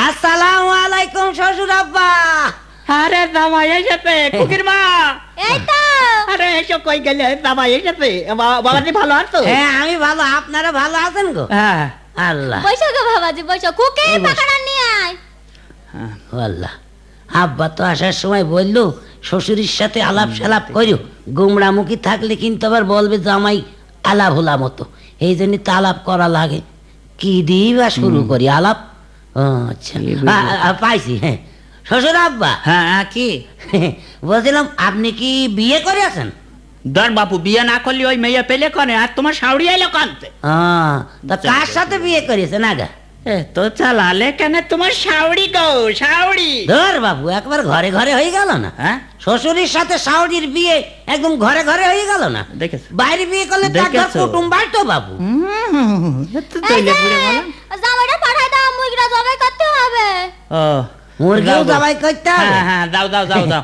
আসসালামু আলাইকুম শ্বশুর আব্বা। আরে জামাই এসেছে, কুকির মা। এই তো। আরে এসো, কই গেলে? জামাই এসেছে। বাবাজি ভালো আছো? হ্যাঁ আমি ভালো, আপনারা ভালো আছেন গো? হ্যাঁ। আল্লাহ বৈশো গো বাবাজি, বৈশো। কুকে এই বসো। পাকাড়া নিয়ে আয়। আল্লাহ, আব্বা তো আসার সময় বললো শ্বশুরের সাথে আলাপ সালাপ করিও, গুমরামুখী থাকলে কিন্তু আবার বলবে জামাই আলাপ হলা মতো, এই জন্য তো আলাপ করা লাগে। কি দিয়ে বা শুরু করি আলাপ? ও আচ্ছা, পাইছি। হ্যাঁ শ্বশুর আব্বা, হ্যাঁ কি বলছিলাম আপনি কি বিয়ে করে আছেন? ধর বাপু, বিয়ে না করলে ওই মেয়ে পেলে করে, আর তোমার শাউরি এলো কানতে। তা কার সাথে বিয়ে করেছেন আগা? তো চালালে কেন তোমার শাউরি গো, শাউরি। ধর বাবু, একবার ঘরে ঘরে হয়ে গেল না? হ্যাঁ শ্বশুরের সাথে শাওরির বিয়ে একদম ঘরে ঘরে হয়ে গেল না? দেখেছো? বাইরে বিয়ে করলে তো একবার দেখেছো? কুটুম বাড়তো বাবু। এই যে, জামাইটা পাঠাই দাও, মুইগরা জবাই করতে হবে। ও মুরগিও যাও গো। জবাই করতে হবে? হ্যাঁ হ্যাঁ, যাও যাও যাও যাও।